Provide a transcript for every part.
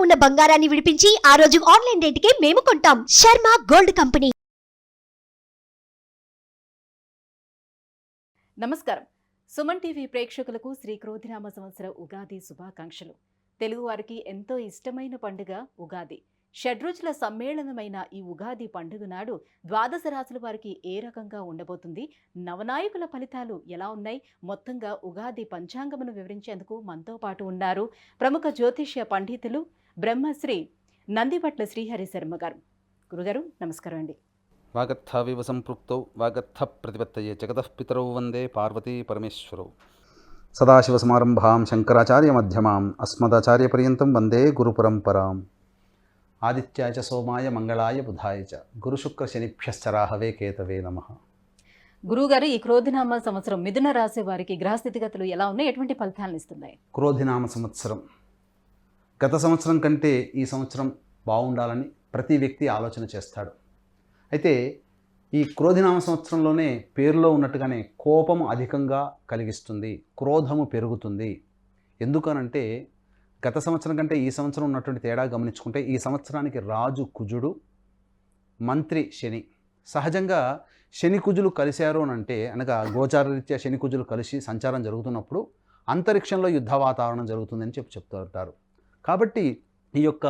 ఉన్న బంగారాన్ని విడిపించి ఆ రోజు ఆన్లైన్ రేటుకే మేము కొంటాం. Sharma gold company. నమస్కారం. సుమన్ టీవీ ప్రేక్షకులకు శ్రీ క్రోధినామ సంవత్సర ఉగాది శుభాకాంక్షలు. తెలుగువారికి ఎంతో ఇష్టమైన పండుగ ఉగాది. షడ్రుచుల సమ్మేళనమైన ఈ ఉగాది పండుగ నాడు ద్వాదశ రాశుల వారికి ఏ రకంగా ఉండబోతుంది, నవనాయకుల ఫలితాలు ఎలా ఉన్నాయి, మొత్తంగా ఉగాది పంచాంగమును వివరించేందుకు మనతో పాటు ఉన్నారు ప్రముఖ జ్యోతిష్య పండితులు బ్రహ్మశ్రీ నందిపట్ల శ్రీహరి శర్మ గారు. గురుగారు నమస్కారం అండి. వాగర్థావివ సంపృక్తౌ వాగర్థ ప్రతిపత్తయే జగతః పితరౌ వందే పార్వతీ పరమేశ్వరౌ. సదాశివసమారంభాం శంకరాచార్యమధ్యమాం అస్మదాచార్యపర్యంతం వందే గురుపరంపరాం. ఆదిత్యాయ చ సోమాయ మంగళాయ బుధాయ చ గురుశుక్రశనిభ్యశ్చరాహవే కేతవే నమః. గురువుగారు, ఈ క్రోధినామ సంవత్సరం మిథున రాశి వారికి గ్రహస్థితిగతులు ఎలా ఉన్నాయి, ఎటువంటి ఫలితాలను ఇస్తున్నాయి? క్రోధినామ సంవత్సరం గత సంవత్సరం కంటే ఈ సంవత్సరం బాగుండాలని ప్రతి వ్యక్తి ఆలోచన చేస్తాడు. అయితే ఈ క్రోధినామ సంవత్సరంలోనే పేరులో ఉన్నట్టుగానే కోపము అధికంగా కలిగిస్తుంది, క్రోధము పెరుగుతుంది. ఎందుకనంటే గత సంవత్సరం కంటే ఈ సంవత్సరం ఉన్నటువంటి తేడా గమనించుకుంటే ఈ సంవత్సరానికి రాజు కుజుడు, మంత్రి శని. సహజంగా శని కుజులు కలిశారు అని అంటే అనగా గోచారరీత్యా శని కుజులు కలిసి సంచారం జరుగుతున్నప్పుడు అంతరిక్షంలో యుద్ధ వాతావరణం జరుగుతుందని చెప్తూ ఉంటారు. కాబట్టి ఈ యొక్క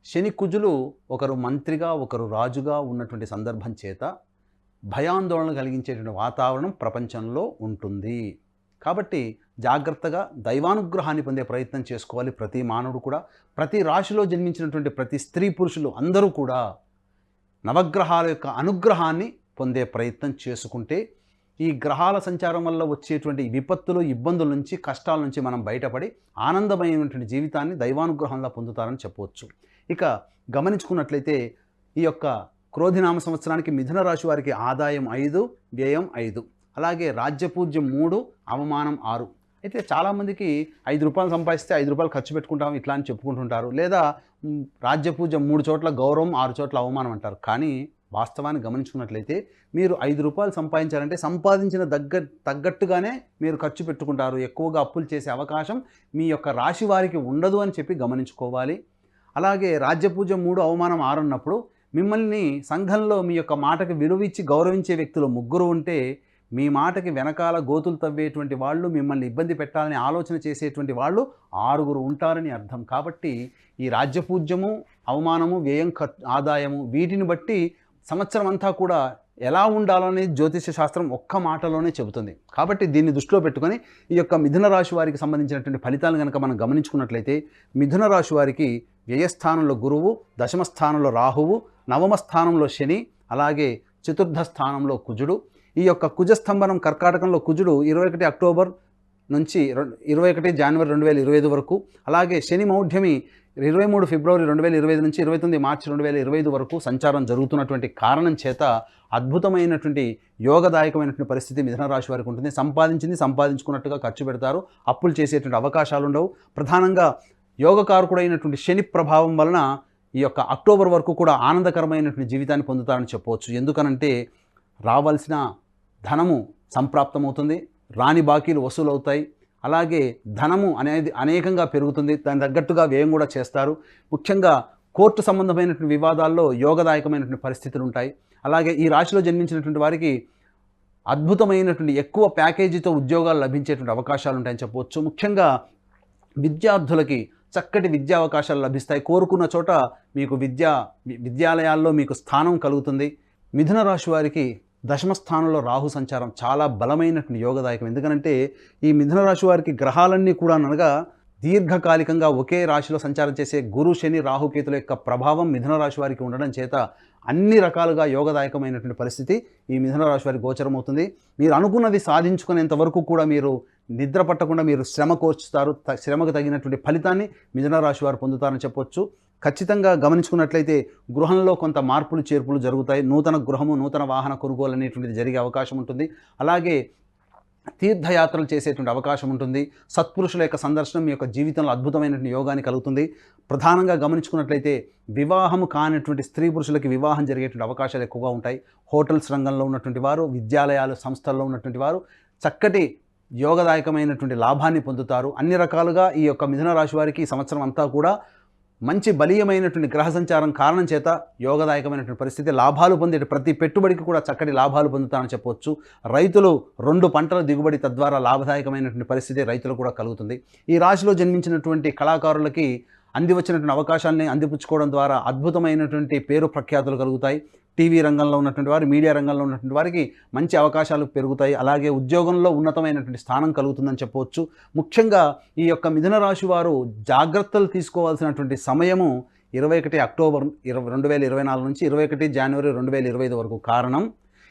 శని కుజులు ఒకరు మంత్రిగా ఒకరు రాజుగా ఉన్నటువంటి సందర్భం చేత భయాందోళన కలిగించేటువంటి వాతావరణం ప్రపంచంలో ఉంటుంది. కాబట్టి జాగ్రత్తగా దైవానుగ్రహాన్ని పొందే ప్రయత్నం చేసుకోవాలి ప్రతి మానవుడు కూడా. ప్రతి రాశిలో జన్మించినటువంటి ప్రతి స్త్రీ పురుషులు అందరూ కూడా నవగ్రహాల యొక్క అనుగ్రహాన్ని పొందే ప్రయత్నం చేసుకుంటే ఈ గ్రహాల సంచారం వల్ల వచ్చేటువంటి విపత్తులు, ఇబ్బందుల నుంచి, కష్టాల నుంచి మనం బయటపడి ఆనందమైనటువంటి జీవితాన్ని దైవానుగ్రహంలో పొందుతారని చెప్పవచ్చు. ఇక గమనించుకున్నట్లయితే ఈ యొక్క క్రోధినామ సంవత్సరానికి మిథున రాశి వారికి ఆదాయం 5, వ్యయం 5, అలాగే రాజ్యపూజ్యం 3, అవమానం 6. అయితే చాలామందికి 5 రూపాయలు సంపాదిస్తే 5 రూపాయలు ఖర్చు పెట్టుకుంటాం ఇట్లా అని చెప్పుకుంటుంటారు. లేదా రాజ్యపూజ్యం 3 చోట్ల గౌరవం, 6 చోట్ల అవమానం అంటారు. కానీ వాస్తవాన్ని గమనించుకున్నట్లయితే మీరు 5 రూపాయలు సంపాదించాలంటే సంపాదించిన తగ్గట్టుగానే మీరు ఖర్చు పెట్టుకుంటారు. ఎక్కువగా అప్పులు చేసే అవకాశం మీ యొక్క రాశి వారికి ఉండదు అని చెప్పి గమనించుకోవాలి. అలాగే రాజ్యపూజ్యం 3, అవమానం 6 అన్నప్పుడు మిమ్మల్ని సంఘంలో మీ యొక్క మాటకి విలువిచ్చి గౌరవించే వ్యక్తులు 3 ఉంటే మీ మాటకి వెనకాల గోతులు తవ్వేటువంటి వాళ్ళు, మిమ్మల్ని ఇబ్బంది పెట్టాలని ఆలోచన చేసేటువంటి వాళ్ళు 6 ఉంటారని అర్థం. కాబట్టి ఈ రాజ్యపూజ్యము, అవమానము, వ్యయం, ఆదాయము వీటిని బట్టి సంవత్సరం అంతా కూడా ఎలా ఉండాలనేది జ్యోతిష శాస్త్రం ఒక్క మాటలోనే చెబుతుంది. కాబట్టి దీన్ని దృష్టిలో పెట్టుకొని ఈ యొక్క మిథున రాశి వారికి సంబంధించినటువంటి ఫలితాలను కనుక మనం గమనించుకున్నట్లయితే మిథున రాశి వారికి వ్యయస్థానంలో గురువు, దశమ స్థానంలో రాహువు, నవమ స్థానంలో శని, అలాగే చతుర్థ స్థానంలో కుజుడు. ఈ యొక్క కుజస్తంభనం కర్కాటకంలో కుజుడు 21 అక్టోబర్ నుంచి 21 జనవరి 2025 వరకు, అలాగే శని మౌఢ్యమి 23 ఫిబ్రవరి 2025 నుంచి 29 మార్చి 2025 వరకు సంచారం జరుగుతున్నటువంటి కారణం చేత అద్భుతమైనటువంటి యోగదాయకమైనటువంటి పరిస్థితి మిథున రాశి వారికి ఉంటుంది. సంపాదించుకున్నట్టుగా ఖర్చు పెడతారు, అప్పులు చేసేటువంటి అవకాశాలు ఉండవు. ప్రధానంగా యోగకారకుడైనటువంటి శని ప్రభావం వలన ఈ యొక్క అక్టోబర్ వరకు కూడా ఆనందకరమైనటువంటి జీవితాన్ని పొందుతారని చెప్పవచ్చు. ఎందుకనంటే రావాల్సిన ధనము సంప్రాప్తమవుతుంది, రాని బాకీలు వసూలు అవుతాయి, అలాగే ధనము అనేది అనేకంగా పెరుగుతుంది, దాని తగ్గట్టుగా వ్యయం కూడా చేస్తారు. ముఖ్యంగా కోర్టు సంబంధమైనటువంటి వివాదాల్లో యోగదాయకమైనటువంటి పరిస్థితులు ఉంటాయి. అలాగే ఈ రాశిలో జన్మించినటువంటి వారికి అద్భుతమైనటువంటి ఎక్కువ ప్యాకేజీతో ఉద్యోగాలు లభించేటువంటి అవకాశాలు ఉంటాయని చెప్పవచ్చు. ముఖ్యంగా విద్యార్థులకి చక్కటి విద్యా అవకాశాలు లభిస్తాయి. కోరుకున్న చోట మీకు విద్యాలయాల్లో మీకు స్థానం కలుగుతుంది. మిథున రాశి వారికి దశమ స్థానంలో రాహు సంచారం చాలా బలమైనటువంటి యోగదాయకం. ఎందుకంటే ఈ మిథున రాశి వారికి గ్రహాలన్నీ కూడా అనగా దీర్ఘకాలికంగా ఒకే రాశిలో సంచారం చేసే గురు, శని, రాహుకేతుల యొక్క ప్రభావం మిథున రాశి వారికి ఉండడం చేత అన్ని రకాలుగా యోగదాయకమైనటువంటి పరిస్థితి ఈ మిథున రాశి వారికి గోచరమవుతుంది. మీరు అనుకున్నది సాధించుకునేంత వరకు కూడా మీరు నిద్ర పట్టకుండా మీరు శ్రమ కోర్చుతారు. శ్రమకు తగినటువంటి ఫలితాన్ని మిథున రాశి వారు పొందుతారని చెప్పొచ్చు. ఖచ్చితంగా గమనించుకున్నట్లయితే గృహంలో కొంత మార్పులు చేర్పులు జరుగుతాయి. నూతన గృహము, నూతన వాహన కొనుగోలు అనేటువంటిది జరిగే అవకాశం ఉంటుంది. అలాగే తీర్థయాత్రలు చేసేటువంటి అవకాశం ఉంటుంది. సత్పురుషుల యొక్క సందర్శనం మీ యొక్క జీవితంలో అద్భుతమైనటువంటి యోగాన్ని కలుగుతుంది. ప్రధానంగా గమనించుకున్నట్లయితే వివాహము కానిటువంటి స్త్రీ పురుషులకి వివాహం జరిగేటువంటి అవకాశాలు ఎక్కువగా ఉంటాయి. హోటల్స్ రంగంలో ఉన్నటువంటి వారు, విద్యాలయాలు, సంస్థల్లో ఉన్నటువంటి వారు చక్కటి యోగదాయకమైనటువంటి లాభాన్ని పొందుతారు. అన్ని రకాలుగా ఈ యొక్క మిథున రాశి వారికి ఈ సంవత్సరం అంతా కూడా మంచి బలీయమైనటువంటి గ్రహ సంచారం కారణం చేత యోగదాయకమైనటువంటి పరిస్థితి, లాభాలు పొందే ప్రతి పెట్టుబడికి కూడా చక్కటి లాభాలు పొందుతారని చెప్పవచ్చు. రైతులు 2 పంటల దిగుబడి తద్వారా లాభదాయకమైనటువంటి పరిస్థితి రైతులకు కూడా కలుగుతుంది. ఈ రాశిలో జన్మించినటువంటి కళాకారులకి అందివచ్చినటువంటి అవకాశాలని అందిపుచ్చుకోవడం ద్వారా అద్భుతమైనటువంటి పేరు ప్రఖ్యాతులు కలుగుతాయి. టీవీ రంగంలో ఉన్నటువంటి వారు, మీడియా రంగంలో ఉన్నటువంటి వారికి మంచి అవకాశాలు పెరుగుతాయి. అలాగే ఉద్యోగంలో ఉన్నతమైనటువంటి స్థానం కలుగుతుందని చెప్పవచ్చు. ముఖ్యంగా ఈ యొక్క మిథున రాశి వారు జాగ్రత్తలు తీసుకోవాల్సినటువంటి సమయము 21 అక్టోబర్ 2024 నుంచి 21 జనవరి 2025 వరకు. కారణం,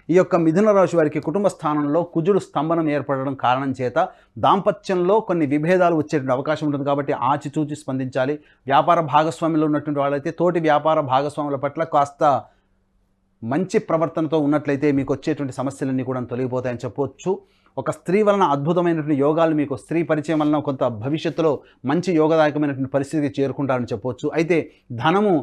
ఈ యొక్క మిథున రాశి వారికి కుటుంబ స్థానంలో కుజుడు స్తంభనం ఏర్పడడం కారణం చేత దాంపత్యంలో కొన్ని విభేదాలు వచ్చేటువంటి అవకాశం ఉంటుంది. కాబట్టి ఆచితూచి స్పందించాలి. వ్యాపార భాగస్వామ్యంలో ఉన్నటువంటి వాళ్ళైతే తోటి వ్యాపార భాగస్వాముల పట్ల కాస్త మంచి ప్రవర్తనతో ఉన్నట్లయితే మీకు వచ్చేటువంటి సమస్యలన్నీ కూడా తొలగిపోతాయని చెప్పవచ్చు. ఒక స్త్రీ వలన అద్భుతమైనటువంటి యోగాలు, మీకు స్త్రీ పరిచయం వలన కొంత భవిష్యత్తులో మంచి యోగదాయకమైనటువంటి పరిస్థితికి చేరుకుంటారని చెప్పవచ్చు. అయితే ధనము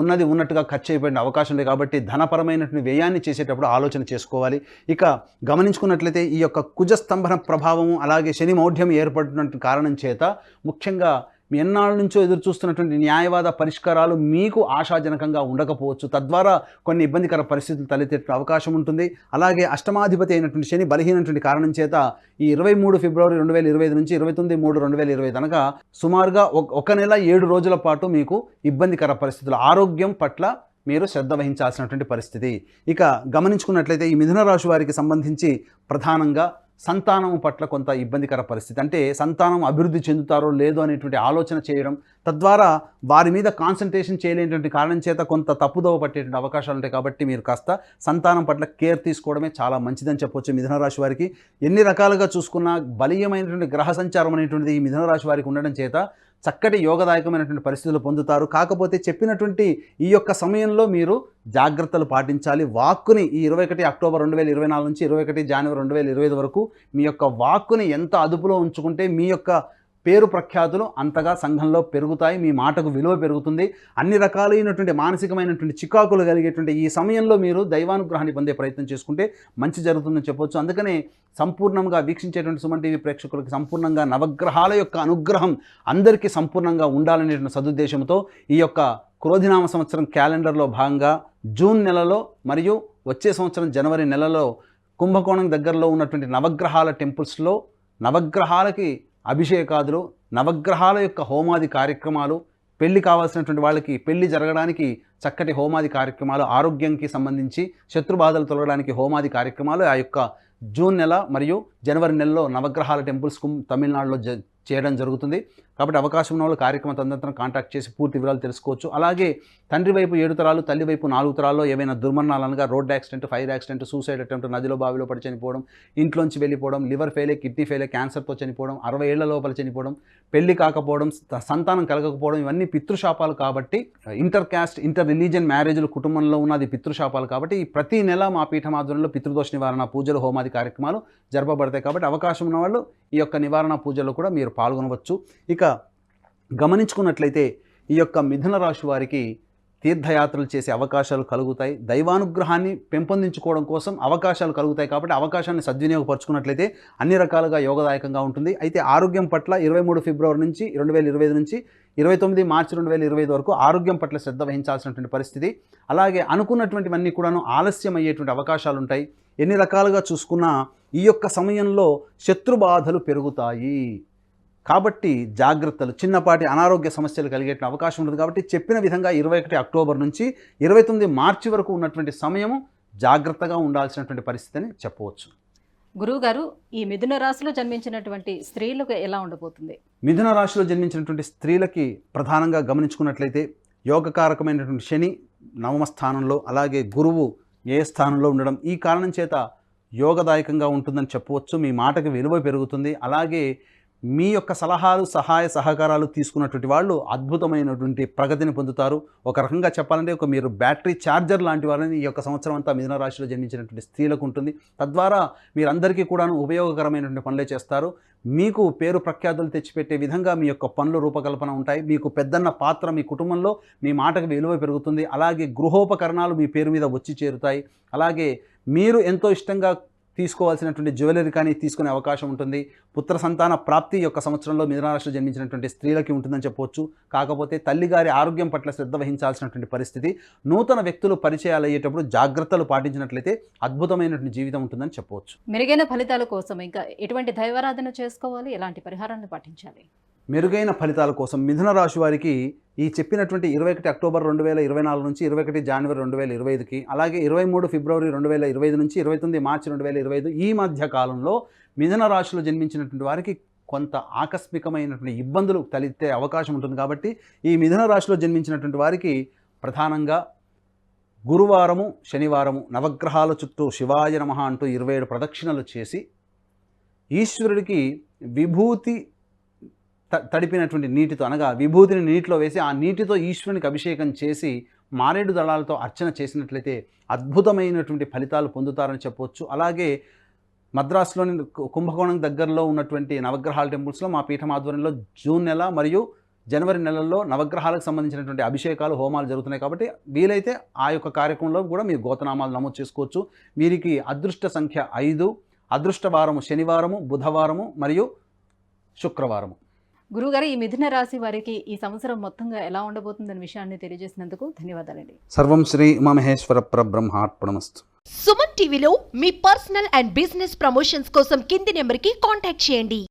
ఉన్నది ఉన్నట్టుగా ఖర్చు అయిపోయిన అవకాశం ఉంది. కాబట్టి ధనపరమైనటువంటి వ్యయాన్ని చేసేటప్పుడు ఆలోచన చేసుకోవాలి. ఇక గమనించుకున్నట్లయితే ఈ యొక్క కుజస్తంభన ప్రభావము అలాగే శని మౌఢ్యం ఏర్పడినటువంటి కారణం చేత ముఖ్యంగా మీ ఎన్నాళ్ళ నుంచో ఎదురు చూస్తున్నటువంటి న్యాయవాద పరిష్కారాలు మీకు ఆశాజనకంగా ఉండకపోవచ్చు. తద్వారా కొన్ని ఇబ్బందికర పరిస్థితులు తలెత్తే అవకాశం ఉంటుంది. అలాగే అష్టమాధిపతి అయినటువంటి శని బలహీనటువంటి కారణం చేత ఈ 23 ఫిబ్రవరి 2025 నుంచి 29/3/2025 అనగా సుమారుగా 1 నెల 7 రోజుల పాటు మీకు ఇబ్బందికర పరిస్థితులు, ఆరోగ్యం పట్ల మీరు శ్రద్ధ వహించాల్సినటువంటి పరిస్థితి. ఇక గమనించుకున్నట్లయితే ఈ మిథున రాశి వారికి సంబంధించి ప్రధానంగా సంతానం పట్ల కొంత ఇబ్బందికర పరిస్థితి, అంటే సంతానం అభివృద్ధి చెందుతారో లేదో అనేటువంటి ఆలోచన చేయడం, తద్వారా వారి మీద కాన్సన్ట్రేషన్ చేయలేనటువంటి కారణం చేత కొంత తప్పుదోవ పట్టేటువంటి అవకాశాలు ఉంటాయి. కాబట్టి మీరు కాస్త సంతానం పట్ల కేర్ తీసుకోవడమే చాలా మంచిదని చెప్పవచ్చు. మిథున రాశి వారికి ఎన్ని రకాలుగా చూసుకున్నా బలీయమైనటువంటి గ్రహ సంచారం అనేటువంటిది ఈ మిథున రాశి వారికి ఉండడం చేత చక్కటి యోగదాయకమైనటువంటి పరిస్థితులు పొందుతారు. కాకపోతే చెప్పినటువంటి ఈ యొక్క సమయంలో మీరు జాగ్రత్తలు పాటించాలి. వాక్కుని ఈ 21 అక్టోబర్ 2024 నుంచి 21 జనవరి 2025 వరకు మీ యొక్క వాక్కుని ఎంత అదుపులో ఉంచుకుంటే మీ యొక్క పేరు ప్రఖ్యాతులు అంతగా సంఘంలో పెరుగుతాయి. మీ మాటకు విలువ పెరుగుతుంది. అన్ని రకాలైనటువంటి మానసికమైనటువంటి చికాకులు కలిగేటువంటి ఈ సమయంలో మీరు దైవానుగ్రహాన్ని పొందే ప్రయత్నం చేసుకుంటే మంచి జరుగుతుందని చెప్పవచ్చు. అందుకనే సంపూర్ణంగా వీక్షించేటువంటి సుమన్ టీవీ ప్రేక్షకులకు సంపూర్ణంగా నవగ్రహాల యొక్క అనుగ్రహం అందరికీ సంపూర్ణంగా ఉండాలనేటువంటి సదుద్దేశంతో ఈ యొక్క క్రోధినామ సంవత్సరం క్యాలెండర్లో భాగంగా జూన్ నెలలో మరియు వచ్చే సంవత్సరం జనవరి నెలలో కుంభకోణం దగ్గరలో ఉన్నటువంటి నవగ్రహాల టెంపుల్స్లో నవగ్రహాలకి అభిషేకాదులు, నవగ్రహాల యొక్క హోమాది కార్యక్రమాలు, పెళ్లి కావాల్సినటువంటి వాళ్ళకి పెళ్లి జరగడానికి చక్కటి హోమాది కార్యక్రమాలు, ఆరోగ్యానికి సంబంధించి శత్రుబాధలు తొలగడానికి హోమాది కార్యక్రమాలు ఆ యొక్క జూన్ నెల మరియు జనవరి నెలలో నవగ్రహాల టెంపుల్స్ తమిళనాడులో చేయడం జరుగుతుంది. కాబట్టి అవకాశం ఉన్న వాళ్ళు కార్యక్రమ తదనంతరం కాంటాక్ట్ చేసి పూర్తి వివరాలు తెలుసుకోవచ్చు. అలాగే తండ్రి వైపు 7 తరాలు, తల్లి వైపు 4 తరాల్లో ఏవైనా దుర్మరణాలు అనగా road accident, fire accident, suicide attempt, నదిలో బావిలో పడి చనిపోవడం, ఇంట్లోంచి వెళ్ళిపోవడం, లివర్ ఫెయిలియర్, కిడ్నీ ఫెయిలియర్, క్యాన్సర్తో చనిపోవడం, 60 ఏళ్ల లోపల చనిపోవడం, పెళ్లి కాకపోవడం, సంతానం కలగకపోవడం, ఇవన్నీ పితృశాపాలు. కాబట్టి ఇంటర్ క్యాస్ట్, ఇంటర్ రిలీజియన్ మ్యారేజ్లు కుటుంబంలో ఉన్నది పితృశాపాలు. కాబట్టి ప్రతి నెల మా పీఠం ఆధ్వర్యంలో పితృదోష నివారణ పూజలు, హోమాది కార్యక్రమాలు జరపబడతాయి. కాబట్టి అవకాశం ఉన్న వాళ్ళు ఈ యొక్క నివారణ పూజల్లో కూడా మీరు పాల్గొనవచ్చు. ఇక గమనించుకున్నట్లయితే ఈ యొక్క మిథున రాశి వారికి తీర్థయాత్రలు చేసే అవకాశాలు కలుగుతాయి. దైవానుగ్రహాన్ని పెంపొందించుకోవడం కోసం అవకాశాలు కలుగుతాయి. కాబట్టి అవకాశాన్ని సద్వినియోగపరుచుకున్నట్లయితే అన్ని రకాలుగా యోగదాయకంగా ఉంటుంది. అయితే ఆరోగ్యం పట్ల 23 ఫిబ్రవరి నుంచి 2025 నుంచి 29 మార్చి 2025 వరకు ఆరోగ్యం పట్ల శ్రద్ధ వహించాల్సినటువంటి పరిస్థితి. అలాగే అనుకున్నటువంటివన్నీ కూడాను ఆలస్యం అయ్యేటువంటి అవకాశాలు ఉంటాయి. ఎన్ని రకాలుగా చూసుకున్నా ఈ యొక్క సమయంలో శత్రుబాధలు పెరుగుతాయి. కాబట్టి జాగ్రత్తలు, చిన్నపాటి అనారోగ్య సమస్యలు కలిగే అవకాశం ఉంటుంది. కాబట్టి చెప్పిన విధంగా 21 అక్టోబర్ నుంచి 29 మార్చి వరకు ఉన్నటువంటి సమయము జాగ్రత్తగా ఉండాల్సినటువంటి పరిస్థితి అని చెప్పవచ్చు. గురువుగారు, ఈ మిథున రాశిలో జన్మించినటువంటి స్త్రీలకు ఎలా ఉండబోతుంది? మిథున రాశిలో జన్మించినటువంటి స్త్రీలకి ప్రధానంగా గమనించుకున్నట్లయితే యోగకారకమైనటువంటి శని నవమ స్థానంలో, అలాగే గురువు ఏ స్థానంలో ఉండడం ఈ కారణం చేత యోగదాయకంగా ఉంటుందని చెప్పవచ్చు. మీ మాటకి విలువ పెరుగుతుంది. అలాగే మీ యొక్క సలహాలు, సహాయ సహకారాలు తీసుకున్నటువంటి వాళ్ళు అద్భుతమైనటువంటి ప్రగతిని పొందుతారు. ఒక రకంగా చెప్పాలంటే మీరు బ్యాటరీ ఛార్జర్ లాంటి వారిని ఈ యొక్క సంవత్సరం అంతా మిథున రాశిలో జన్మించినటువంటి స్త్రీలకు ఉంటుంది. తద్వారా మీరందరికీ కూడాను ఉపయోగకరమైనటువంటి పనులే చేస్తారు. మీకు పేరు ప్రఖ్యాతులు తెచ్చిపెట్టే విధంగా మీ యొక్క పనులు రూపకల్పన ఉంటాయి. మీకు పెద్దన్న పాత్ర మీ కుటుంబంలో, మీ మాటకు విలువ పెరుగుతుంది. అలాగే గృహోపకరణాలు మీ పేరు మీద వచ్చి చేరుతాయి. అలాగే మీరు ఎంతో ఇష్టంగా తీసుకోవాల్సినటువంటి జ్యువెలరీ కానీ తీసుకునే అవకాశం ఉంటుంది. పుత్ర సంతాన ప్రాప్తి యొక్క సంవత్సరంలో మిథున రాశిలో జన్మించినటువంటి స్త్రీలకి ఉంటుందని చెప్పవచ్చు. కాకపోతే తల్లిగారి ఆరోగ్యం పట్ల శ్రద్ధ వహించాల్సినటువంటి పరిస్థితి, నూతన వ్యక్తులు పరిచయాలు అయ్యేటప్పుడు జాగ్రత్తలు పాటించినట్లయితే అద్భుతమైనటువంటి జీవితం ఉంటుందని చెప్పవచ్చు. మెరుగైన ఫలితాల కోసం ఇంకా ఎటువంటి దైవారాధన చేసుకోవాలి, ఎలాంటి పరిహారాన్ని పాటించాలి? మెరుగైన ఫలితాల కోసం మిథున రాశి వారికి ఈ చెప్పినటువంటి 21 అక్టోబర్ 2024 నుంచి 21 జనవరి 2025కి, అలాగే 23 ఫిబ్రవరి 2025 నుంచి 29 మార్చి 2025 ఈ మధ్య కాలంలో మిథున రాశిలో జన్మించినటువంటి వారికి కొంత ఆకస్మికమైనటువంటి ఇబ్బందులు తలెత్తే అవకాశం ఉంటుంది. కాబట్టి ఈ మిథున రాశిలో జన్మించినటువంటి వారికి ప్రధానంగా గురువారము, శనివారము నవగ్రహాల చుట్టూ శివాయ నమః అంటూ 27 ప్రదక్షిణలు చేసి ఈశ్వరుడికి విభూతి తడిపినటువంటి నీటితో, అనగా విభూతిని నీటిలో వేసి ఆ నీటితో ఈశ్వరునికి అభిషేకం చేసి మారేడు దళాలతో అర్చన చేసినట్లయితే అద్భుతమైనటువంటి ఫలితాలు పొందుతారని చెప్పవచ్చు. అలాగే మద్రాసులోని కుంభకోణం దగ్గరలో ఉన్నటువంటి నవగ్రహాల టెంపుల్స్లో మా పీఠం ఆధ్వర్యంలో జూన్ నెల మరియు జనవరి నెలల్లో నవగ్రహాలకు సంబంధించినటువంటి అభిషేకాలు, హోమాలు జరుగుతున్నాయి. కాబట్టి వీలైతే ఆ యొక్క కార్యక్రమంలో కూడా మీరు గోతనామాలు నమోదు చేసుకోవచ్చు. వీరికి అదృష్ట సంఖ్య 5, అదృష్ట వారము శనివారము, బుధవారము మరియు శుక్రవారము. గురుగారు, ఈ మిథున రాశి వారికి ఈ సంవత్సరం మొత్తంగా ఎలా ఉండబోతుందనే విషయాన్ని తెలియజేసినందుకు ధన్యవాదాలండి. సర్వం శ్రీ ఉమామహేశ్వర పరబ్రహ్మార్పణమస్తు. సుమన్ టీవీలో మీ పర్సనల్ అండ్ బిజినెస్ ప్రమోషన్స్ కోసం కింది నెంబర్కి కాంటాక్ట్ చేయండి.